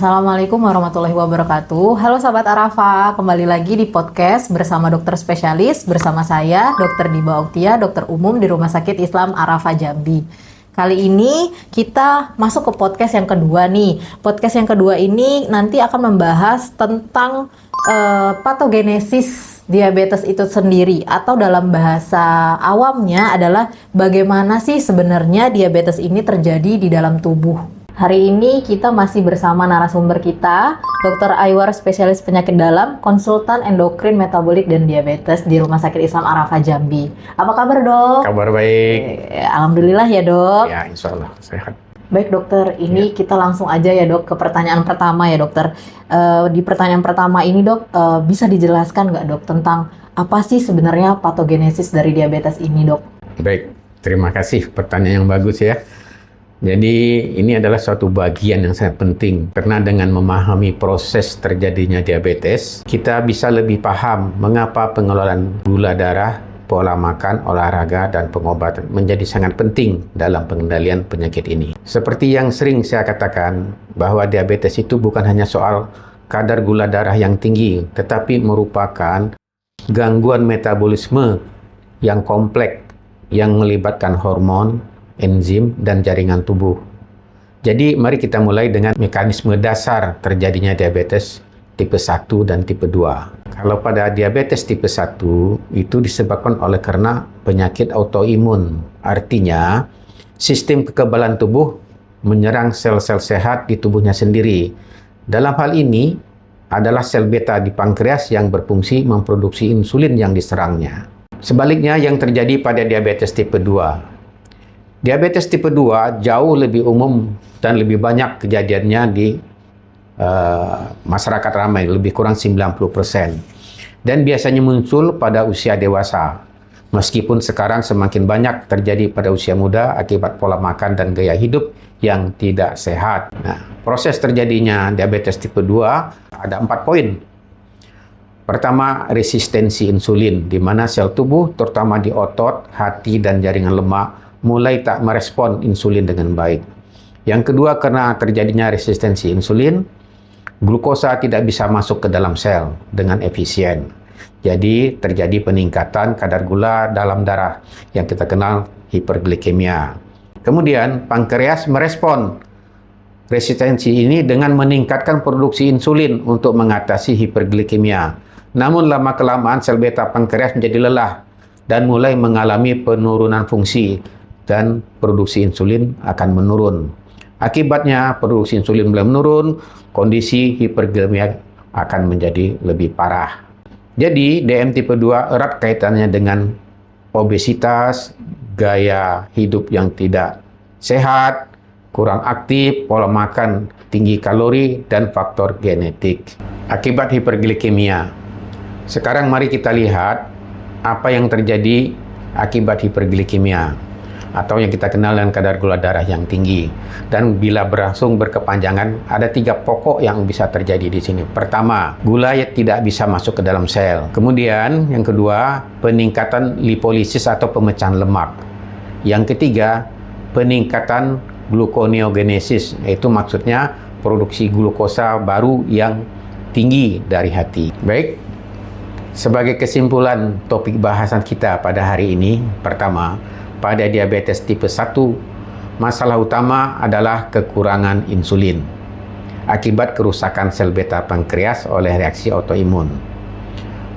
Assalamualaikum warahmatullahi wabarakatuh. Halo sahabat Arafa, kembali lagi di podcast bersama dokter spesialis bersama saya, Dr. Diba Oktia, dokter umum di Rumah Sakit Islam Arafa Jambi. Kali ini kita masuk ke podcast yang kedua nih. Podcast yang kedua ini nanti akan membahas tentang patogenesis diabetes itu sendiri, atau dalam bahasa awamnya adalah bagaimana sih sebenarnya diabetes ini terjadi di dalam tubuh. Hari ini kita masih bersama narasumber kita, Dr. Aiwar, spesialis penyakit dalam, konsultan endokrin, metabolik, dan diabetes di Rumah Sakit Islam Arafa Jambi. Apa kabar, Dok? Kabar baik. Alhamdulillah ya, Dok. Ya, insya Allah sehat. Baik, Dokter. Ini kita langsung aja ya, Dok, ke pertanyaan pertama ya, Dokter. Di pertanyaan pertama ini, Dok, bisa dijelaskan nggak, Dok, tentang apa sih sebenarnya patogenesis dari diabetes ini, Dok? Baik, terima kasih. Pertanyaan yang bagus ya. Jadi ini adalah suatu bagian yang sangat penting, karena dengan memahami proses terjadinya diabetes, kita bisa lebih paham mengapa pengelolaan gula darah, pola makan, olahraga, dan pengobatan menjadi sangat penting dalam pengendalian penyakit ini. Seperti yang sering saya katakan, bahwa diabetes itu bukan hanya soal kadar gula darah yang tinggi, tetapi merupakan gangguan metabolisme yang kompleks yang melibatkan hormon, enzim, dan jaringan tubuh. Jadi mari kita mulai dengan mekanisme dasar terjadinya diabetes tipe 1 dan tipe 2. Kalau pada diabetes tipe 1 itu disebabkan oleh karena penyakit autoimun. Artinya sistem kekebalan tubuh menyerang sel-sel sehat di tubuhnya sendiri. Dalam hal ini adalah sel beta di pankreas yang berfungsi memproduksi insulin yang diserangnya. Sebaliknya yang terjadi pada diabetes tipe 2. Diabetes tipe 2 jauh lebih umum dan lebih banyak kejadiannya di masyarakat ramai, lebih kurang 90%. Dan biasanya muncul pada usia dewasa. Meskipun sekarang semakin banyak terjadi pada usia muda akibat pola makan dan gaya hidup yang tidak sehat. Nah, proses terjadinya diabetes tipe 2 ada 4 poin. Pertama, resistensi insulin, di mana sel tubuh, terutama di otot, hati, dan jaringan lemak, mulai tak merespon insulin dengan baik. Yang kedua, karena terjadinya resistensi insulin, glukosa tidak bisa masuk ke dalam sel dengan efisien. Jadi terjadi peningkatan kadar gula dalam darah yang kita kenal hiperglikemia. Kemudian pankreas merespon resistensi ini dengan meningkatkan produksi insulin untuk mengatasi hiperglikemia. Namun lama-kelamaan sel beta pankreas menjadi lelah dan mulai mengalami penurunan fungsi, dan produksi insulin akan menurun. Akibatnya produksi insulin mulai menurun, kondisi hiperglikemia akan menjadi lebih parah. Jadi DM tipe 2 erat kaitannya dengan obesitas, gaya hidup yang tidak sehat, kurang aktif, pola makan tinggi kalori, dan faktor genetik. Akibat hiperglikemia. Sekarang mari kita lihat apa yang terjadi akibat hiperglikemia, atau yang kita kenal dengan kadar gula darah yang tinggi. Dan bila berlangsung berkepanjangan, ada 3 pokok yang bisa terjadi di sini. Pertama, gula tidak bisa masuk ke dalam sel. Kemudian, yang kedua, peningkatan lipolisis atau pemecahan lemak. Yang ketiga, peningkatan gluconeogenesis, yaitu maksudnya produksi glukosa baru yang tinggi dari hati. Baik, sebagai kesimpulan topik bahasan kita pada hari ini, pertama, pada diabetes tipe 1, masalah utama adalah kekurangan insulin akibat kerusakan sel beta pankreas oleh reaksi autoimun.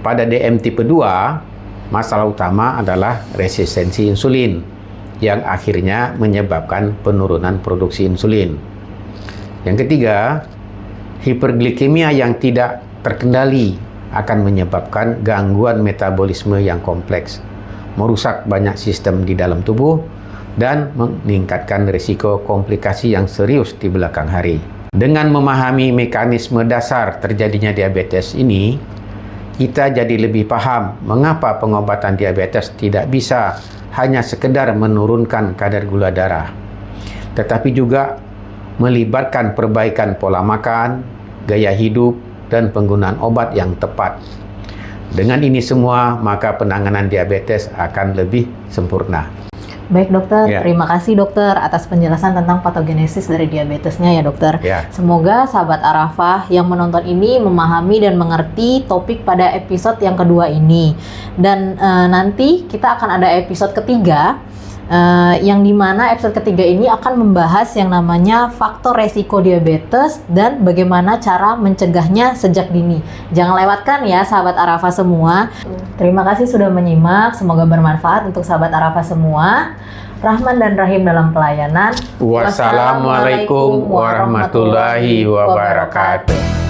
Pada DM tipe 2, masalah utama adalah resistensi insulin yang akhirnya menyebabkan penurunan produksi insulin. Yang ketiga, hiperglikemia yang tidak terkendali akan menyebabkan gangguan metabolisme yang kompleks, merusak banyak sistem di dalam tubuh, dan meningkatkan risiko komplikasi yang serius di belakang hari. Dengan memahami mekanisme dasar terjadinya diabetes ini, kita jadi lebih paham mengapa pengobatan diabetes tidak bisa hanya sekedar menurunkan kadar gula darah, tetapi juga melibatkan perbaikan pola makan, gaya hidup, dan penggunaan obat yang tepat. Dengan ini semua, maka penanganan diabetes akan lebih sempurna. Baik dokter, Ya. terima kasih dokter atas penjelasan tentang patogenesis dari diabetesnya ya dokter. Ya. Semoga sahabat Arafah yang menonton ini memahami dan mengerti topik pada episode yang kedua ini. Dan nanti kita akan ada episode ketiga, yang dimana episode ketiga ini akan membahas yang namanya faktor resiko diabetes dan bagaimana cara mencegahnya sejak dini. Jangan lewatkan ya sahabat Arafah semua. Terima kasih sudah menyimak, semoga bermanfaat untuk sahabat Arafah semua. Rahman dan Rahim dalam pelayanan. Wassalamualaikum warahmatullahi wabarakatuh.